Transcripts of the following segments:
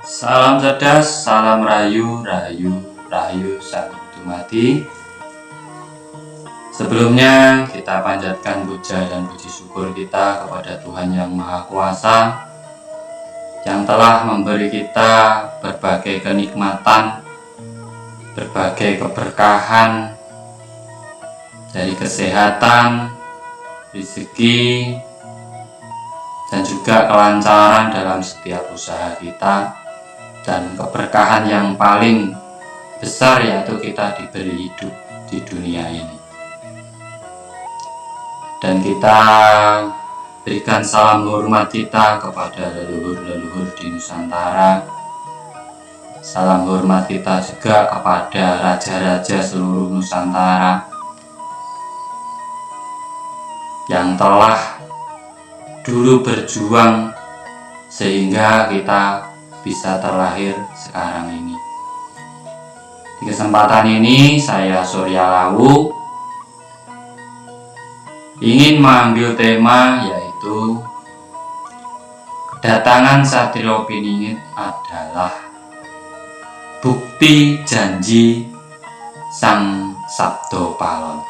Salam cerdas, salam rahayu, rahayu, rahayu sagung dumadi. Sebelumnya kita panjatkan puja dan puji syukur kita kepada Tuhan Yang Maha Kuasa yang telah memberi kita berbagai kenikmatan, berbagai keberkahan dari kesehatan, rezeki, dan juga kelancaran dalam setiap usaha kita, dan keberkahan yang paling besar yaitu kita diberi hidup di dunia ini. Dan kita berikan salam hormat kita kepada leluhur-leluhur di Nusantara. Salam hormat kita juga kepada raja-raja seluruh Nusantara yang telah dulu berjuang sehingga kita bisa terlahir sekarang ini. Di kesempatan ini saya Surya Lawu ingin mengambil tema yaitu kedatangan Satrio Piningit adalah bukti janji Sang Sabdo Palon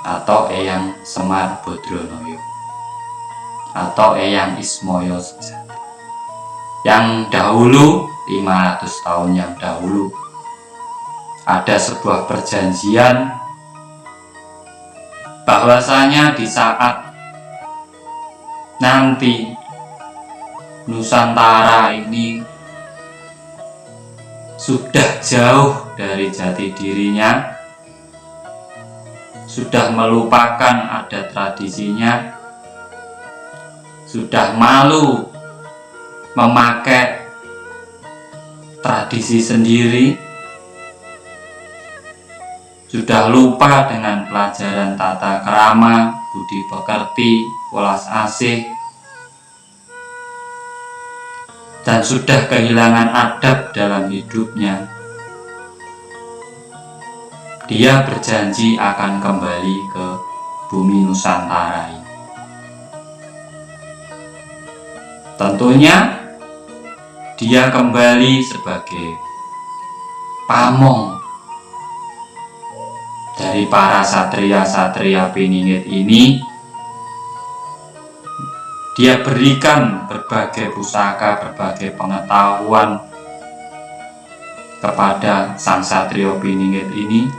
atau Eyang Semar Bodronoyo atau Eyang Ismoyo Sejati yang dahulu 500 tahun yang dahulu ada sebuah perjanjian bahwasanya di saat nanti Nusantara ini sudah jauh dari jati dirinya, sudah melupakan adat tradisinya, sudah malu memakai tradisi sendiri, sudah lupa dengan pelajaran tata krama, budi pekerti, welas asih, dan sudah kehilangan adab dalam hidupnya. Dia berjanji akan kembali ke bumi Nusantara ini. Tentunya dia kembali sebagai pamong dari para satria-satria Piningit ini. Dia berikan berbagai pusaka, berbagai pengetahuan kepada Sang Satrio Piningit ini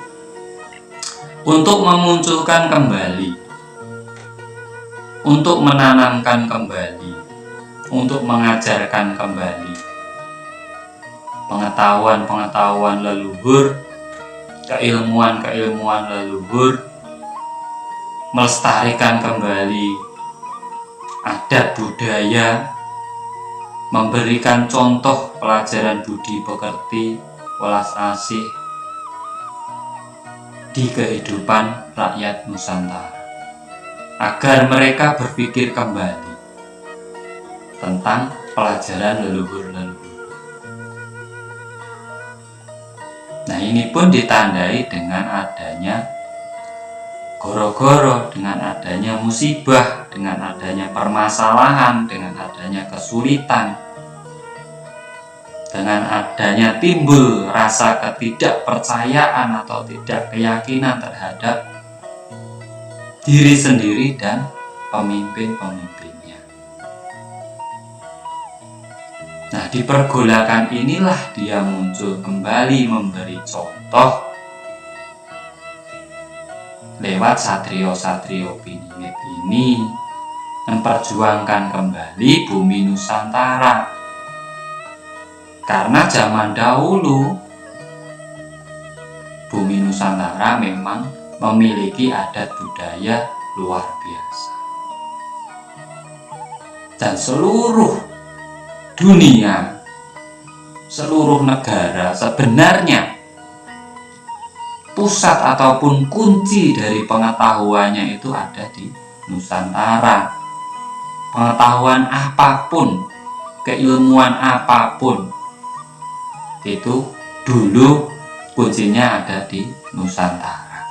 untuk memunculkan kembali, untuk menanamkan kembali, untuk mengajarkan kembali pengetahuan-pengetahuan leluhur, keilmuan-keilmuan leluhur, melestarikan kembali adat budaya, memberikan contoh pelajaran budi pekerti, welas asih di kehidupan rakyat Nusantara, agar mereka berpikir kembali tentang pelajaran leluhur-leluhur. Nah, ini pun ditandai dengan adanya goro-goro, dengan adanya musibah, dengan adanya permasalahan, dengan adanya kesulitan, dengan adanya timbul rasa ketidakpercayaan atau tidak keyakinan terhadap diri sendiri dan pemimpin-pemimpinnya. Nah, di pergolakan inilah dia muncul kembali memberi contoh lewat satrio-satrio Piningit ini, memperjuangkan kembali bumi Nusantara. Karena zaman dahulu bumi Nusantara memang memiliki adat budaya luar biasa, dan seluruh dunia, seluruh negara sebenarnya pusat ataupun kunci dari pengetahuannya itu ada di Nusantara. Pengetahuan apapun, keilmuan apapun, itu dulu kuncinya ada di Nusantara.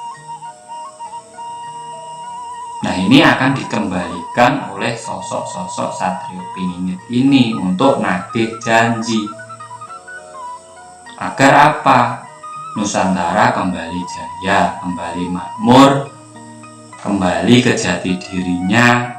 Nah, ini akan dikembalikan oleh sosok-sosok Satrio Piningit ini untuk nagih janji. Agar apa? Nusantara kembali jaya, kembali makmur, kembali ke jati dirinya.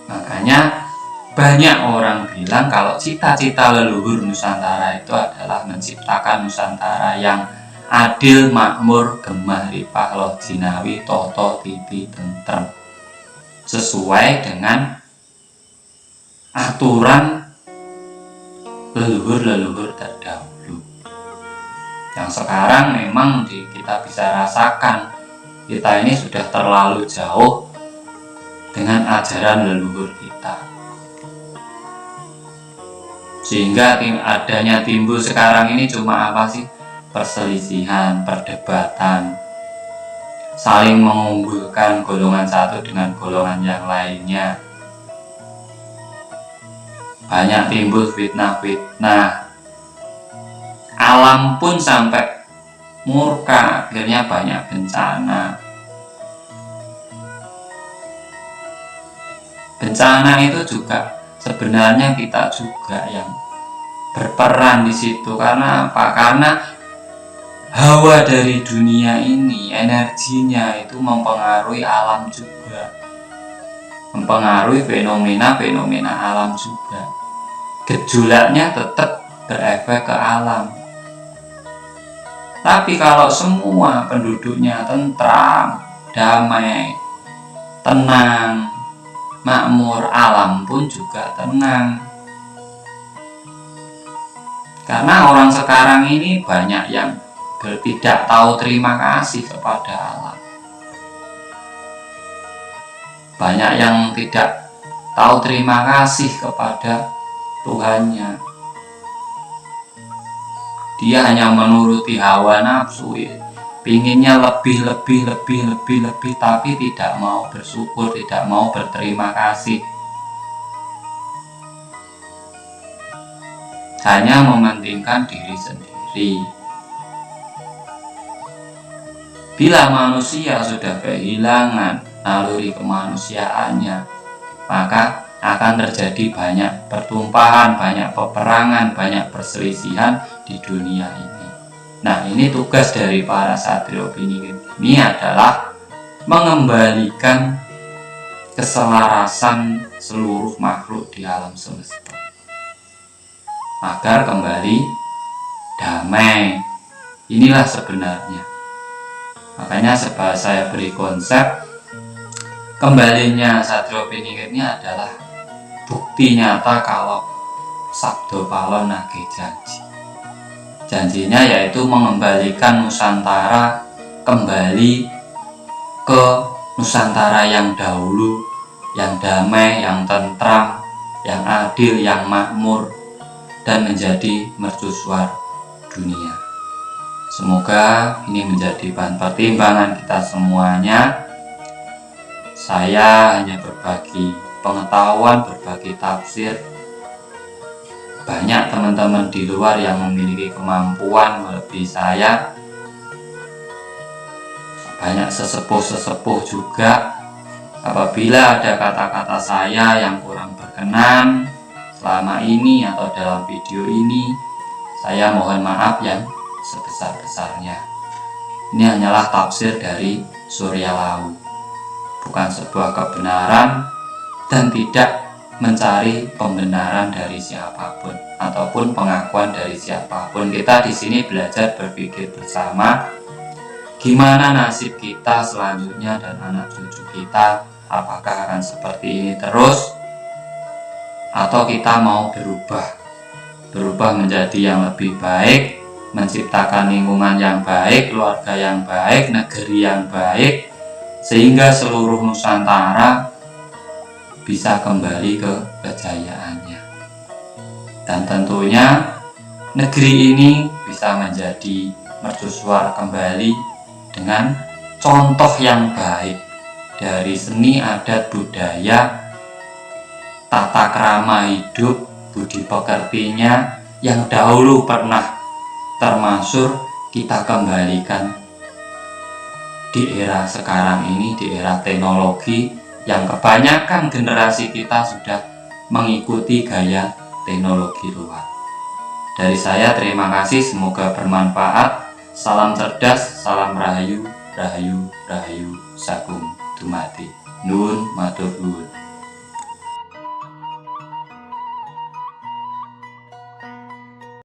Makanya banyak orang bilang kalau cita-cita leluhur Nusantara itu adalah menciptakan Nusantara yang adil, makmur, gemah ripah loh jinawi toto titi tentrem, sesuai dengan aturan leluhur-leluhur terdahulu. Yang sekarang memang kita bisa rasakan kita ini sudah terlalu jauh dengan ajaran leluhur kita, sehingga adanya timbul sekarang ini cuma apa sih? Perselisihan, perdebatan, saling mengunggulkan golongan satu dengan golongan yang lainnya. Banyak timbul fitnah-fitnah. Alam pun sampai murka, akhirnya banyak bencana. Bencana itu juga sebenarnya kita juga yang berperan di situ. Karena apa? Karena hawa dari dunia ini, energinya itu mempengaruhi alam juga, mempengaruhi fenomena-fenomena alam juga. Gejolaknya tetap berefek ke alam. Tapi kalau semua penduduknya tentram, damai, tenang, makmur, alam pun juga tenang. Karena orang sekarang ini banyak yang tidak tahu terima kasih kepada alam. Banyak yang tidak tahu terima kasih kepada Tuhannya. Dia hanya menuruti hawa nafsu, pinginnya lebih, tapi tidak mau bersyukur, tidak mau berterima kasih. Hanya mementingkan diri sendiri. Bila manusia sudah kehilangan naluri kemanusiaannya, maka akan terjadi banyak pertumpahan, banyak peperangan, banyak perselisihan di dunia ini. Nah, ini tugas dari para Satrio Piningit ini adalah mengembalikan keselarasan seluruh makhluk di alam semesta agar kembali damai. Inilah sebenarnya. Makanya saya beri konsep kembalinya Satrio Piningit ini adalah bukti nyata kalau Sabdo Palon nagih janji. Janjinya yaitu mengembalikan Nusantara kembali ke Nusantara yang dahulu, yang damai, yang tentram, yang adil, yang makmur, dan menjadi mercusuar dunia. Semoga ini menjadi bahan pertimbangan kita semuanya. Saya hanya berbagi pengetahuan, berbagi tafsir. Banyak teman-teman di luar yang memiliki kemampuan melebihi saya. Banyak sesepuh-sesepuh juga. Apabila ada kata-kata saya yang kurang berkenan selama ini atau dalam video ini, saya mohon maaf yang sebesar-besarnya. Ini hanyalah tafsir dari Surya Lawu, bukan sebuah kebenaran dan tidak mencari pembenaran dari siapapun ataupun pengakuan dari siapapun. Kita di sini belajar berpikir bersama gimana nasib kita selanjutnya dan anak cucu kita, apakah akan seperti ini terus atau kita mau berubah menjadi yang lebih baik, menciptakan lingkungan yang baik, keluarga yang baik, negeri yang baik, sehingga seluruh Nusantara bisa kembali ke kejayaannya. Dan tentunya negeri ini bisa menjadi mercusuar kembali dengan contoh yang baik dari seni, adat, budaya, tata krama hidup, budi pekertinya yang dahulu pernah termasuk kita kembalikan di era sekarang ini, di era teknologi yang kebanyakan generasi kita sudah mengikuti gaya teknologi luar. Dari saya terima kasih, semoga bermanfaat. Salam cerdas, salam rahayu, rahayu, rahayu, sagung dumadi. Nuwun matur nuwun.